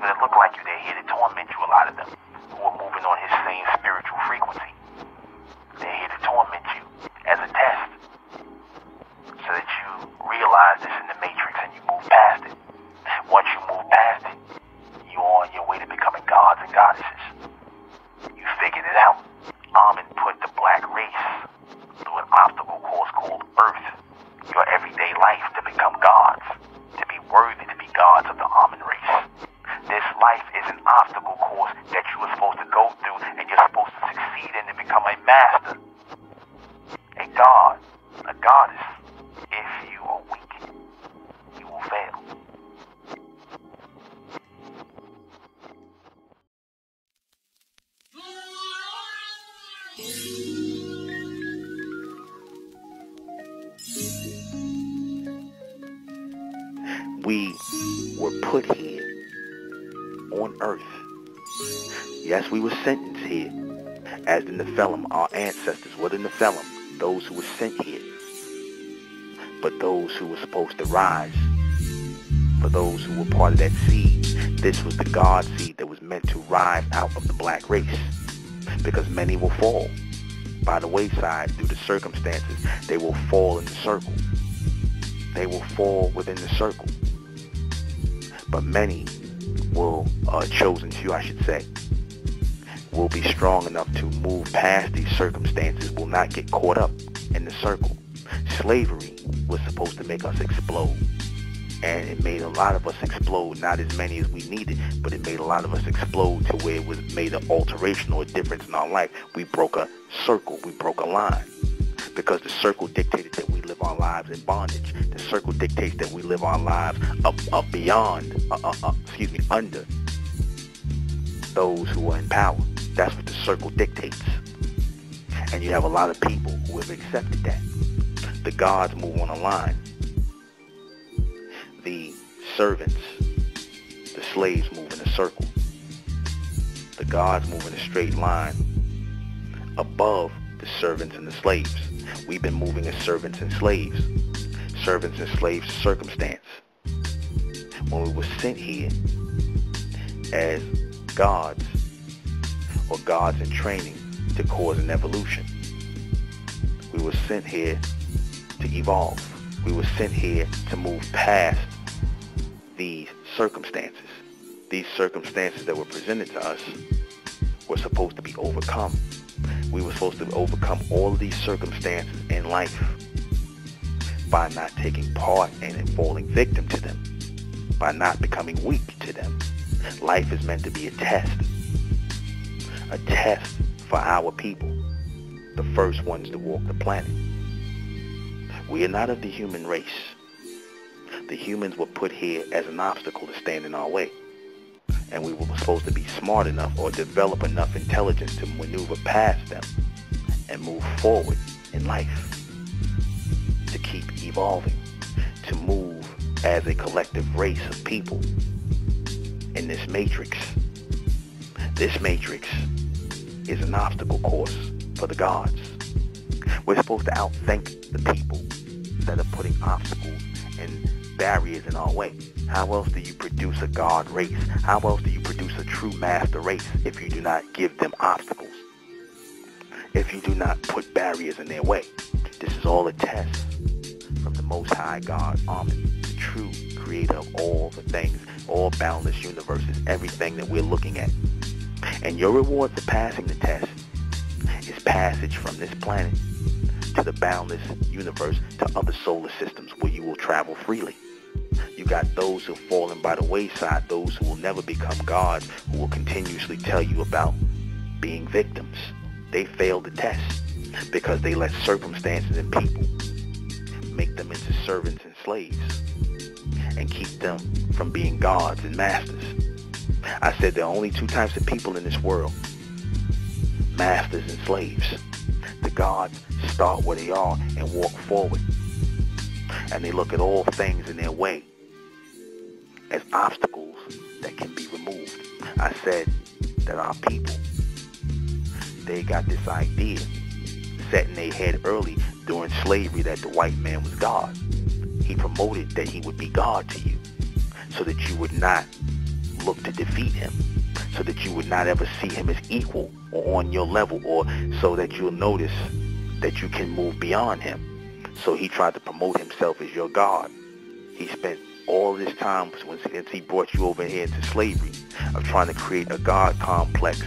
even that look like you. They're here to torment you, a lot of them, who are moving on his same spiritual frequency. They're here to torment you as a test, so that you realize this in the matrix and you move past it. Once you move past it, you're on your way to becoming gods and goddesses. You figured it out. Amen put the black race through an obstacle course called Earth, your everyday life, to become gods, to be worthy to be gods of the Amen race. This life is an obstacle course that you are supposed to go through, and you're supposed to succeed in to become a master, a god, a goddess. If you are weak, you will fail. We were put here on earth. Yes, we were sentenced here as the Nephilim. Our ancestors were the Nephilim, those who were sent here. But those who were supposed to rise, for those who were part of that seed, this was the God seed that was meant to rise out of the black race. Because many will fall by the wayside due to circumstances. They will fall in the circle. They will fall within the circle. But many will, chosen few I should say, will be strong enough to move past these circumstances, will not get caught up in the circle. Slavery was supposed to make us explode. And it made a lot of us explode, not as many as we needed, but it made a lot of us explode to where it was made an alteration or a difference in our life. We broke a circle, we broke a line. Because the circle dictated that we live our lives in bondage. The circle dictates that we live our lives under those who are in power. That's what the circle dictates. And you have a lot of people who have accepted that. The gods move on a line. The servants, the slaves move in a circle. The gods move in a straight line above the servants and the slaves. We've been moving as servants and slaves. Servants and slaves to circumstance. When we were sent here as gods, or gods in training to cause an evolution, we were sent here to evolve. We were sent here to move past these circumstances. These circumstances that were presented to us were supposed to be overcome. We were supposed to overcome all of these circumstances in life by not taking part in and falling victim to them, by not becoming weak to them. Life is meant to be a test for our people, the first ones to walk the planet. We are not of the human race. The humans were put here as an obstacle to stand in our way. And we were supposed to be smart enough or develop enough intelligence to maneuver past them and move forward in life, to keep evolving, to move as a collective race of people in this matrix. This matrix is an obstacle course for the gods. We're supposed to outthink the people that are putting obstacles and barriers in our way. How else do you produce a god race? How else do you produce a true master race if you do not give them obstacles? If you do not put barriers in their way? This is all a test from the Most High God, Amen, the true creator of all the things, all boundless universes, everything that we're looking at. And your reward for passing the test is passage from this planet to the boundless universe, to other solar systems where you will travel freely. You got those who have fallen by the wayside, those who will never become gods, who will continuously tell you about being victims. They failed the test because they let circumstances and people make them into servants and slaves and keep them from being gods and masters. I said there are only two types of people in this world: masters and slaves. The gods start where they are and walk forward, and they look at all things in their way as obstacles that can be removed. I said that our people, they got this idea set in their head early during slavery that the white man was God. He promoted that he would be God to you so that you would not look to defeat him, so that you would not ever see him as equal or on your level, or so that you'll notice that you can move beyond him. So he tried to promote himself as your God. He spent all this time since he brought you over here into slavery of trying to create a God complex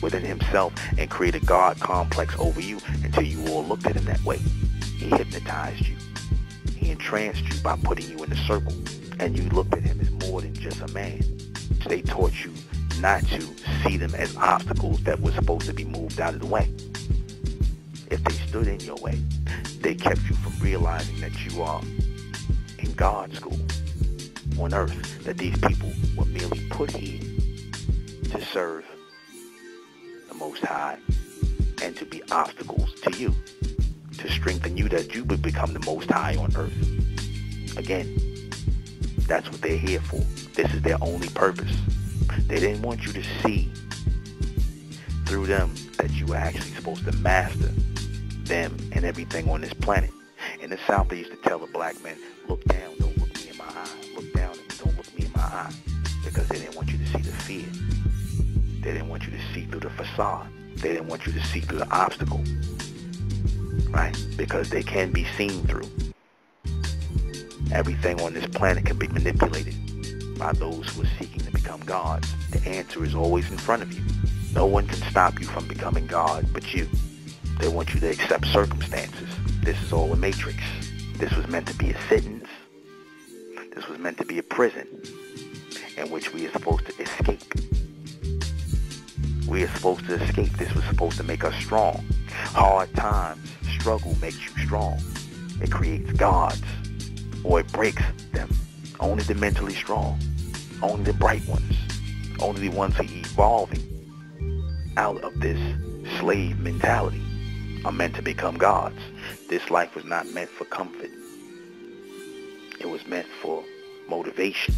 within himself and create a God complex over you until you all looked at him that way. He hypnotized you. He entranced you by putting you in a circle, and you looked at him as more than just a man. They taught you not to see them as obstacles that were supposed to be moved out of the way. If they stood in your way, they kept you from realizing that you are in God's school on earth, that these people were merely put here to serve the Most High and to be obstacles to you, to strengthen you that you would become the Most High on earth. Again, that's what they're here for. This is their only purpose. They didn't want you to see through them that you were actually supposed to master them and everything on this planet. In the South, they used to tell the black men, look down, don't look me in my eye. Look down and don't look me in my eye. Because they didn't want you to see the fear. They didn't want you to see through the facade. They didn't want you to see through the obstacle. Right? Because they can be seen through. Everything on this planet can be manipulated by those who are seeking to become gods. The answer is always in front of you. No one can stop you from becoming God but you. They want you to accept circumstances. This is all a matrix. This was meant to be a sentence. This was meant to be a prison in which we are supposed to escape. We are supposed to escape. This was supposed to make us strong. Hard times, struggle makes you strong. It creates gods, or it breaks them. Only the mentally strong, only the bright ones, only the ones who are evolving out of this slave mentality are meant to become gods. This life was not meant for comfort. It was meant for motivation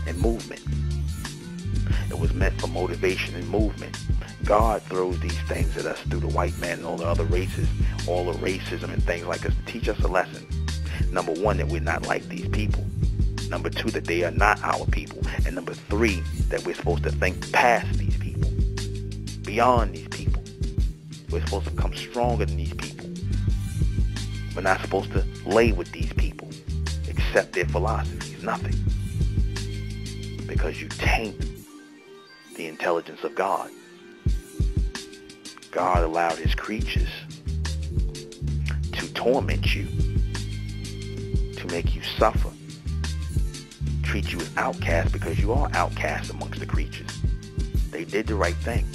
and movement. It was meant for motivation and movement. God throws these things at us through the white man and all the other races, all the racism and things like this to teach us a lesson. Number one, that we're not like these people. Number two, that they are not our people. And number three, that we're supposed to think past these people, beyond these people. We're supposed to become stronger than these people. We're not supposed to lay with these people, accept their philosophies, nothing. Because you taint the intelligence of God. God allowed his creatures to torment you, to make you suffer, treat you as outcast, because you are outcast amongst the creatures. They did the right thing.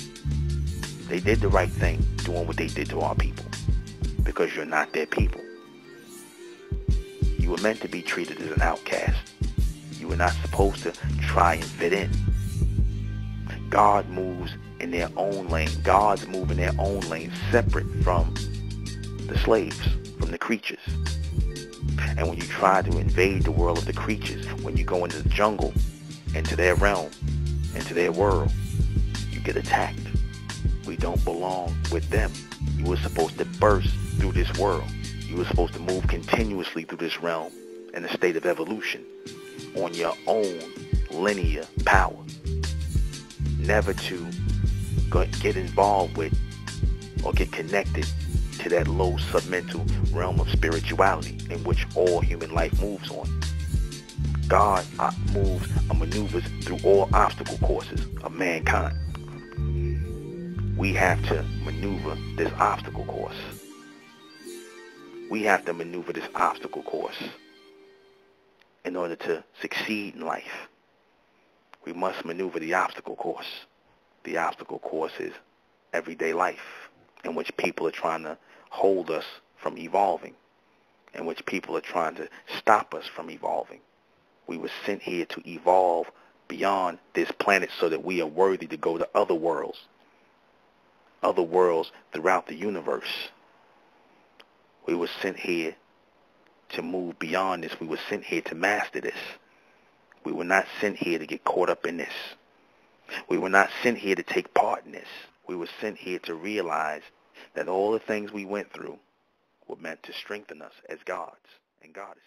They did the right thing doing what they did to our people, because you're not their people. You were meant to be treated as an outcast. You were not supposed to try and fit in. God moves in their own lane. Gods move in their own lane, separate from the slaves, from the creatures. And when you try to invade the world of the creatures, when you go into the jungle, into their realm, into their world, you get attacked. We don't belong with them. You were supposed to burst through this world. You were supposed to move continuously through this realm in a state of evolution on your own linear power. Never to get involved with or get connected to that low submental realm of spirituality in which all human life moves on. God moves and maneuvers through all obstacle courses of mankind. We have to maneuver this obstacle course. We have to maneuver this obstacle course in order to succeed in life. We must maneuver the obstacle course. The obstacle course is everyday life, in which people are trying to hold us from evolving, in which people are trying to stop us from evolving. We were sent here to evolve beyond this planet so that we are worthy to go to other worlds throughout the universe. We were sent here to move beyond this. We were sent here to master this. We were not sent here to get caught up in this. We were not sent here to take part in this. We were sent here to realize that all the things we went through were meant to strengthen us as gods and goddesses.